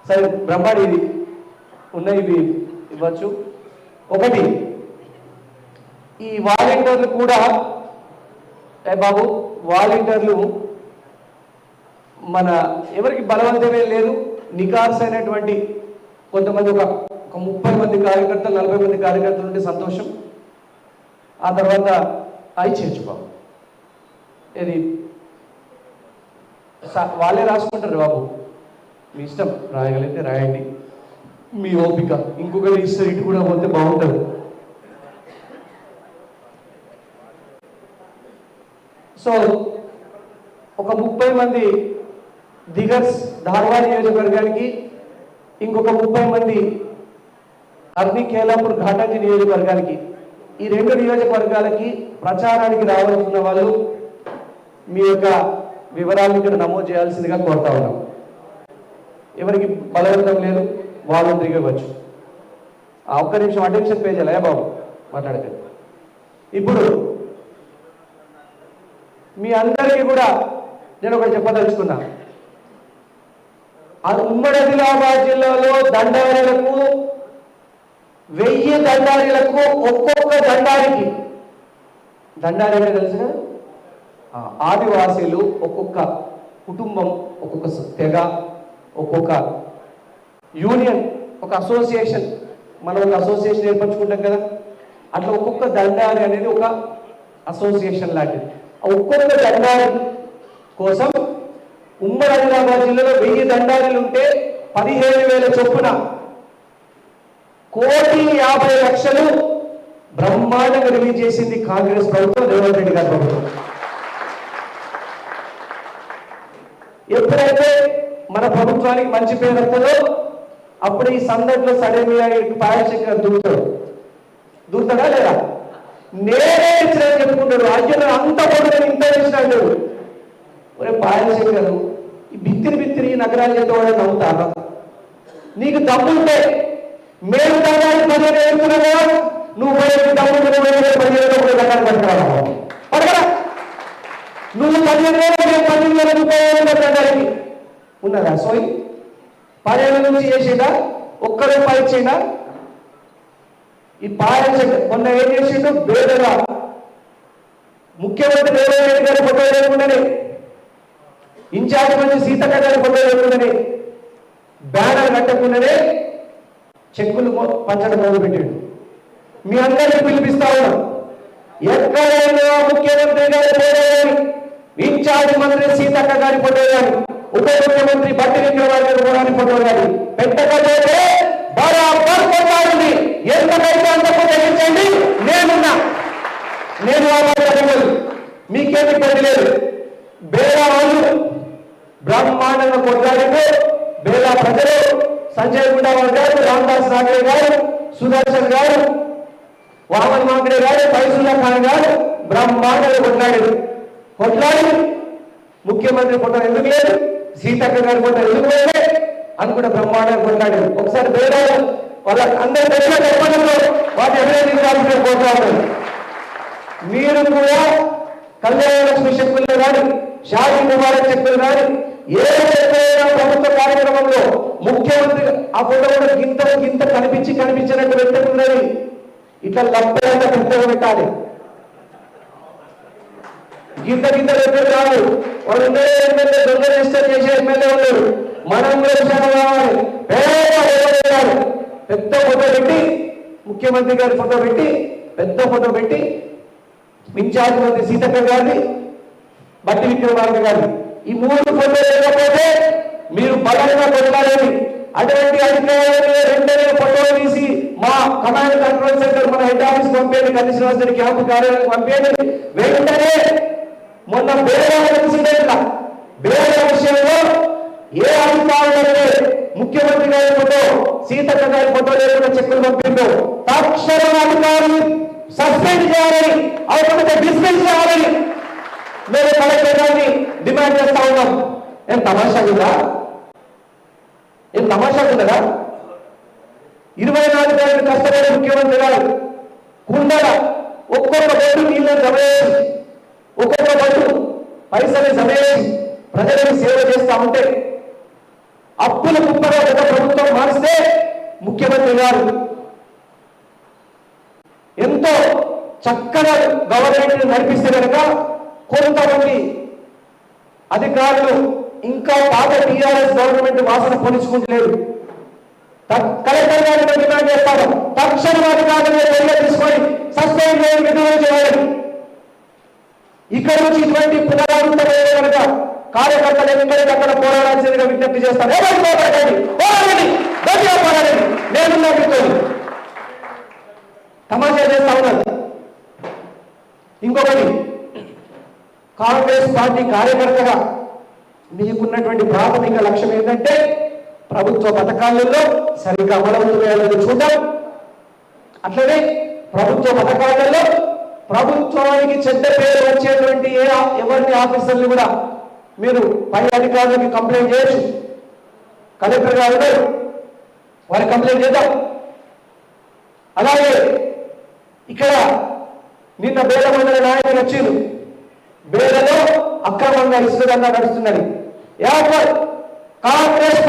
సరే బ్రహ్మాండ ఇది ఉన్నాయి, ఇవి ఇవ్వచ్చు. ఒకటి, ఈ వాలంటీర్లు కూడా బాబు, వాలంటీర్లు మన ఎవరికి బలవంతమే లేదు, నికార్స్ అయినటువంటి కొంతమంది ఒక 30 మంది కార్యకర్తలు 40 మంది కార్యకర్తలు ఉంటే సంతోషం. ఆ తర్వాత అవి చేర్చుకోవాలి. ఇది వాళ్ళే రాసుకుంటారు బాబు, మీ ఇష్టం, రాయగలిగితే రాయండి, మీ ఓపిక. ఇంకొకటి ఇస్తే ఇటు కూడా పోతే బాగుంటుంది. సో ఒక 30 మంది దిగర్స్ ధార్వాడ్ నియోజకవర్గానికి, ఇంకొక 30 మంది అర్ని కేలాపూర్ ఘాటంజీ నియోజకవర్గానికి, ఈ 2 నియోజకవర్గాలకి ప్రచారానికి రావాల్సిన వాళ్ళు మీ యొక్క వివరాలను ఇక్కడ నమోదు చేయాల్సిందిగా కోరుతా ఉన్నాం. ఎవరికి బలవంతం లేదు, వాలంటరీగా ఇవ్వచ్చు. ఒక్క నిమిషం అటెన్షన్ పే చేయాలి బాబు, మాట్లాడకండి. ఇప్పుడు మీ అందరికీ కూడా నేను ఒకటి చెప్పదలుచుకున్నా. ఉమ్మడి ఆదిలాబాద్ జిల్లాలో దండారీలకు 1000 దండారీలకు ఒక్కొక్క దండారికి, దండారీ అంటే తెలుసు కదా, ఆదివాసీలు ఒక్కొక్క కుటుంబం, ఒక్కొక్క తెగ, ఒక్కొక్క యూనియన్, ఒక అసోసియేషన్, మనం ఒక అసోసియేషన్ ఏర్పరచుకుంటాం కదా, అట్లా ఒక్కొక్క దండారి అనేది ఒక అసోసియేషన్ లాంటిది. ఒక్కొక్క దండారి కోసం ఉమ్మడి ఆదిలాబాద్ జిల్లాలో 1000 దండారీలు ఉంటే 17,000 చొప్పున 1,50,00,000 బ్రహ్మాండంగా రిలీజ్ చేసింది కాంగ్రెస్ ప్రభుత్వం, రేవంత్ రెడ్డి గారి ప్రభుత్వం. ఎప్పుడైతే మన ప్రభుత్వానికి మంచి పేరు వస్తుందో అప్పుడు ఈ సందర్భంలో సడేమియా పాయశంకర్ దూతాడా లేదా, నేనే ఇచ్చిన చెప్పుకుంటాడు. అయ్యో అంత పొడి ఇంత ఇచ్చినాడు. ఒరే పాయశంకర్, ఈ బిత్తిరి నగరాలు చేతవాడే నవ్వుతారా? నీకు దమ్ముంటే మేము దండాన్ని 15 వేస్తున్నావా, నువ్వు 15 దమ్ముంటే 15 దండాన్ని పట్టుకురా పడగరా. నువ్వు 15,000 15,000 రూపాయలు దండానికి ఉన్నదా? సోయి 10 నుంచి చేసిండా, ఒక్క రూపాయి ఇచ్చిండా? ఈ పాయశంకర్ మొన్న ఏం చేసిండు, బేదగా ముఖ్యమంత్రి రేవంత్ రెడ్డి గారి ఫోటో లేకుండానే, ఇన్ఛార్జ్ మంత్రి సీతక్క గారి ఫోటో లేకుండానే, బ్యానర్ కట్టకుండానే చెక్కులు పంచడం మొదలుపెట్టాడు. మీ అందరినీ పిలిపిస్తా ఉన్నాం, ఎక్కడైనా ముఖ్యమంత్రి గారి ఫోటో కానీ, ఇన్ఛార్జ్ మంత్రి సీతక్క గారి ఫోటో కానీ, ఉప ముఖ్యమంత్రి బట్టి విక్రమార్క గారి ఫోటో కానీ పెట్టకపోతే బరాబర్ కొట్టాలి. ఎంతకైతే అంతకు తగ్గించండి, నేను మీకేమి ఇబ్బంది లేదు. బేలా వాళ్ళు బ్రహ్మాండంగా కొట్లాడితే బేలా ప్రజలు సంజయ్ గుండావాల్ గారు, రామదాస్ నాగరే గారు, సుదర్శన్ గారు, వామన్ మాంగడే గారు, ఫైజుల్లా ఖాన్ గారు బ్రహ్మాండంగా కొట్లాడి ముఖ్యమంత్రి ఫోటో ఎందుకు లేదు, సీతక్క గారి ఫోటో ఎందుకు లేదు అని కూడా బ్రహ్మాండంగా కొట్లాడారు. ఒకసారి బేరాలు వాళ్ళ అందరి దగ్గర చెప్పడంలో వాటి అభినందించాల్సిన కోరుతారు. మీరు కూడా కళ్యాణ లక్ష్మి శక్తులు కానీ, షాదీ ముబారక్ శక్తులు కానీ, ఏ శక్తులైనా ప్రభుత్వ కార్యక్రమంలో ముఖ్యమంత్రి ఆ ఫోటో కూడా గింత కనిపించినట్టు వ్యక్తున్నది. ఇట్లా లబ్బలంతా పెద్దగా పెట్టాలి. గింత దగ్గర కాదు, వాళ్ళు ఎమ్మెల్యే దొంగ రిజిస్టర్ చేసే ఎమ్మెల్యే ఉన్నారు. మనం కావాలి, పెద్ద ఫోటో పెట్టి, ముఖ్యమంత్రి గారి ఫోటో పెట్టి, పెద్ద ఫోటో పెట్టి, ఇన్ఛార్జ్ మంత్రి సీతక్క గారిని, బట్టి విక్రమార్క గారిని, ఈ 3 ఫోటో లేకపోతే మీరు బలంగా కొట్లాడేది. అటువంటి అధికారులు 2 ఫోటోలు తీసి మా కమాండ్ కంట్రోల్ సెంటర్ మన హెడ్ ఆఫీస్ పంపేది, కమిషనర్ క్యాంపు కార్యాలయం పంపేది. వెంటనే మొన్న బేరా విషయంలో ఏ అధికారులైతే ముఖ్యమంత్రి గారి ఫోటో, సీతక్క గారి ఫోటో లేకుండా చెక్కులు పంపిందో తక్షణం అధికారులు సస్పెండ్ చేయాలని, అవసరమైతే డిస్మిస్ చేయాలని మేము కలెక్టర్ గారిని డిమాండ్ చేస్తా ఉన్నాం. ఏం తమాషా ఉందా? 24 గంటలు కష్టపడే ముఖ్యమంత్రి గారు కుండల ఒక్కొక్క బొట్టు నీళ్ళని జమేసి, ఒక్కొక్క బొట్టు పైసలు జమేసి ప్రజలకు సేవ చేస్తా ఉంటే ముఖ్యమంత్రి గారు ఎంతో చక్కగా గవర్నమెంట్ నడిపిస్తే కనుక కొంతమంది అధికారులు ఇంకా పాత టీఆర్ఎస్ గవర్నమెంట్ వాసన పోల్చుకుంటలేరు. కలెక్టర్ గారిని డిమాండ్ చేస్తారు, తక్షణం అధికారులు చర్య తీసుకొని సస్పెండ్ చేయాలి, విడుదల చేయాలి. ఇక్కడ నుంచి ఇటువంటి పునరావృతమైన కనుక కార్యకర్తలు ఎక్కడికక్కడ పోరాడాల్సిందిగా విజ్ఞప్తి చేస్తారు. పోరాడండి, గట్టిగా పోరాడండి, నేనున్నా మీతో. తమాషా చేస్తా ఉన్నారు. ఇంకొకటి, కాంగ్రెస్ పార్టీ కార్యకర్తగా మీకున్నటువంటి ప్రాథమిక లక్ష్యం ఏంటంటే ప్రభుత్వ పథకాలలో సరిగ్గా అమలవుతున్నాయో చూద్దాం. అట్లనే ప్రభుత్వ పథకాలలో ప్రభుత్వానికి చెడ్డ పేరు వచ్చేటువంటి ఎవరిని ఆఫీసర్లు కూడా మీరు పై అధికారులకి కంప్లైంట్ చేయొచ్చు. కలెక్టర్ గారు వారికి కంప్లైంట్ చేద్దాం. అలాగే ఇక్కడ నిన్న బేల మండలి నాయకులు వచ్చారు. బేలలో అక్రమంగా ఇసుక దందా నడుస్తున్నది. కాంగ్రెస్